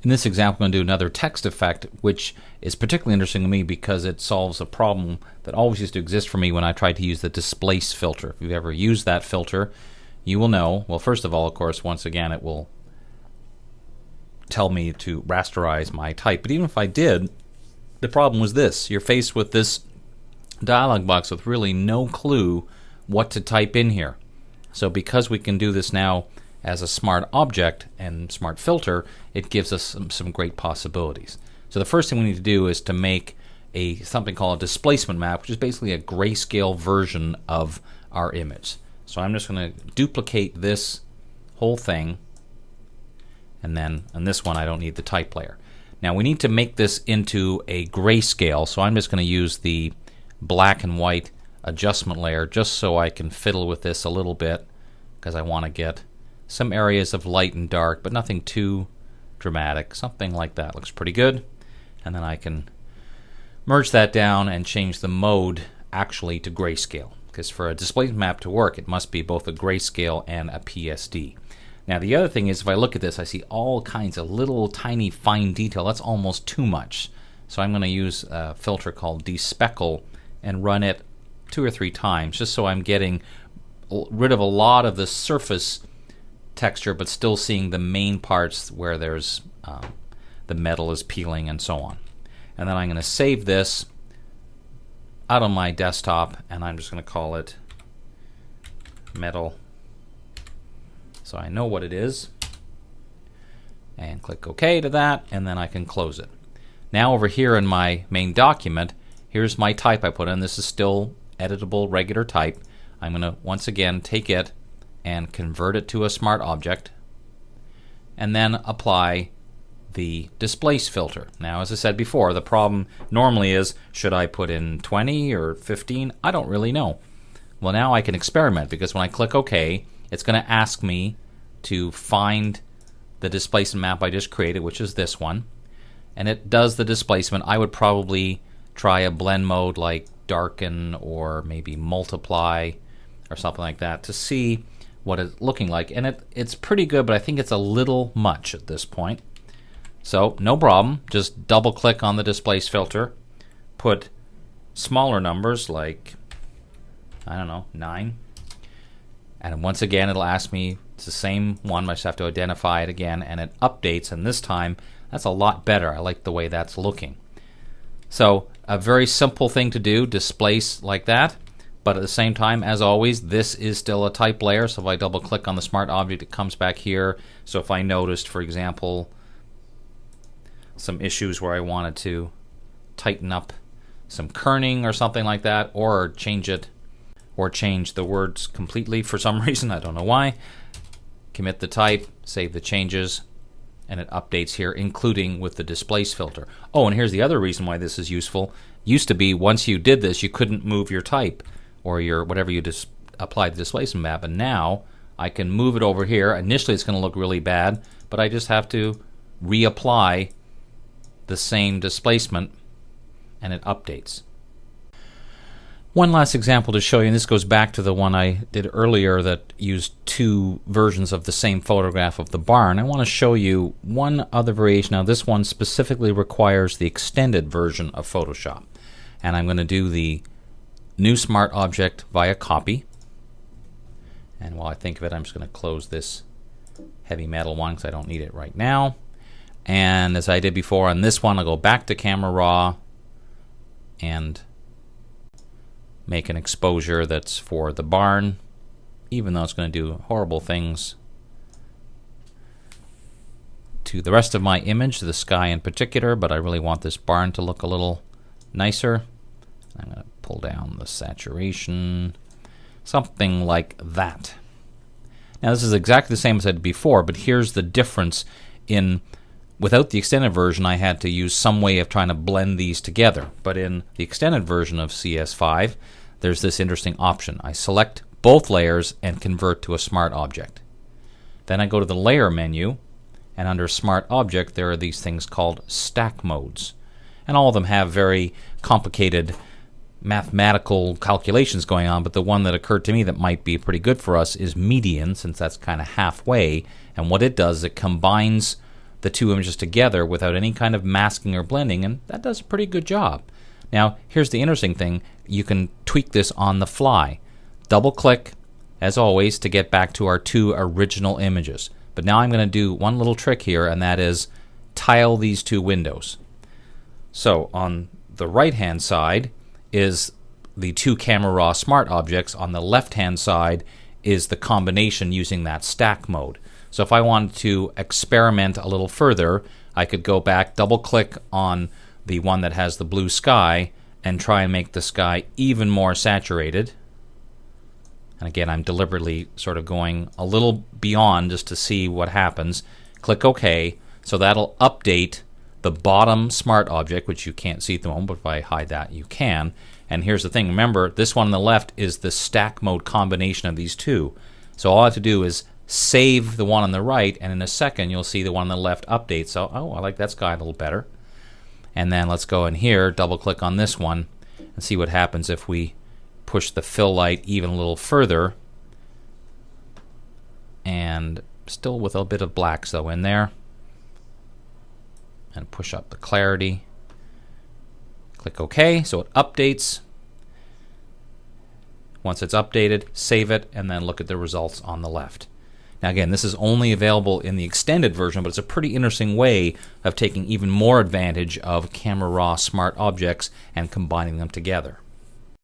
In this example, I'm going to do another text effect, which is particularly interesting to me because it solves a problem that always used to exist for me when I tried to use the displace filter. If you've ever used that filter, you will know, well, first of all, of course, once again, it will tell me to rasterize my type. But even if I did, the problem was this. You're faced with this dialog box with really no clue what to type in here. So because we can do this now as a smart object and smart filter, it gives us some great possibilities. So the first thing we need to do is to make something called a displacement map, which is basically a grayscale version of our image. So I'm just going to duplicate this whole thing, and then on this one I don't need the type layer. Now we need to make this into a grayscale, so I'm just going to use the black and white adjustment layer just so I can fiddle with this a little bit, because I want to get some areas of light and dark, but nothing too dramatic. Something like that looks pretty good. And then I can merge that down and change the mode actually to grayscale, because for a displacement map to work, it must be both a grayscale and a PSD. Now the other thing is, if I look at this, I see all kinds of little tiny fine detail. That's almost too much. So I'm going to use a filter called despeckle and run it 2 or 3 times, just so I'm getting rid of a lot of the surface texture, but still seeing the main parts where there's the metal is peeling and so on. And then I'm going to save this out on my desktop, and I'm just going to call it metal, so I know what it is, and click OK to that, and then I can close it. Now over here in my main document, here's my type I put in. This is still editable regular type. I'm going to once again take it and convert it to a smart object, and then apply the displace filter. Now, as I said before, the problem normally is, should I put in 20 or 15? I don't really know. Well, now I can experiment, because when I click OK, it's going to ask me to find the displacement map I just created, which is this one, and it does the displacement. I would probably try a blend mode like darken or maybe multiply or something like that to see what it's looking like, and it's pretty good, but I think it's a little much at this point. So no problem, just double click on the displace filter, put smaller numbers like, I don't know, 9, and once again it'll ask me, it's the same one, I just have to identify it again, and it updates, and this time that's a lot better. I like the way that's looking. So a very simple thing to do, displace like that. But at the same time, as always, this is still a type layer, so if I double click on the smart object, it comes back here. So if I noticed, for example, some issues where I wanted to tighten up some kerning or something like that, or change it, or change the words completely for some reason, I don't know why, commit the type, save the changes, and it updates here, including with the displace filter. Oh, and here's the other reason why this is useful. Used to be, once you did this, you couldn't move your type, or your whatever you just applied the displacement map, and now I can move it over here. Initially it's going to look really bad, but I just have to reapply the same displacement and it updates. One last example to show you, and this goes back to the one I did earlier that used 2 versions of the same photograph of the barn. I want to show you one other variation. Now this one specifically requires the extended version of Photoshop, and I'm going to do the new smart object via copy, and while I think of it, I'm just going to close this heavy metal one because I don't need it right now. And as I did before on this one, I'll go back to camera raw and make an exposure that's for the barn, even though it's going to do horrible things to the rest of my image, the sky in particular, but I really want this barn to look a little nicer. I'm going to pull down the saturation, something like that. Now this is exactly the same as I did before, but here's the difference in, without the extended version I had to use some way of trying to blend these together, but in the extended version of CS5 there's this interesting option. I select both layers and convert to a smart object. Then I go to the layer menu, and under smart object there are these things called stack modes, and all of them have very complicated mathematical calculations going on, but the one that occurred to me that might be pretty good for us is median, since that's kind of halfway, and what it does is it combines the two images together without any kind of masking or blending, and that does a pretty good job. Now, here's the interesting thing. You can tweak this on the fly. Double-click, as always, to get back to our two original images. But now I'm going to do one little trick here, and that is tile these two windows. So on the right-hand side is the two Camera Raw Smart objects. On the left-hand side is the combination using that stack mode. So if I wanted to experiment a little further, I could go back, double-click on the one that has the blue sky, and try and make the sky even more saturated. And again, I'm deliberately sort of going a little beyond just to see what happens. Click OK. So that'll update the bottom smart object, which you can't see at the moment, but if I hide that, you can. And here's the thing. Remember, this one on the left is the stack mode combination of these two. So all I have to do is save the one on the right, and in a second you'll see the one on the left update. So, oh, I like that sky a little better. And then let's go in here, double-click on this one, and see what happens if we push the fill light even a little further. And still with a bit of blacks, though, in there. And push up the clarity. Click OK, so it updates. Once it's updated, save it, and then look at the results on the left. Now again, this is only available in the extended version, but it's a pretty interesting way of taking even more advantage of Camera Raw Smart objects and combining them together.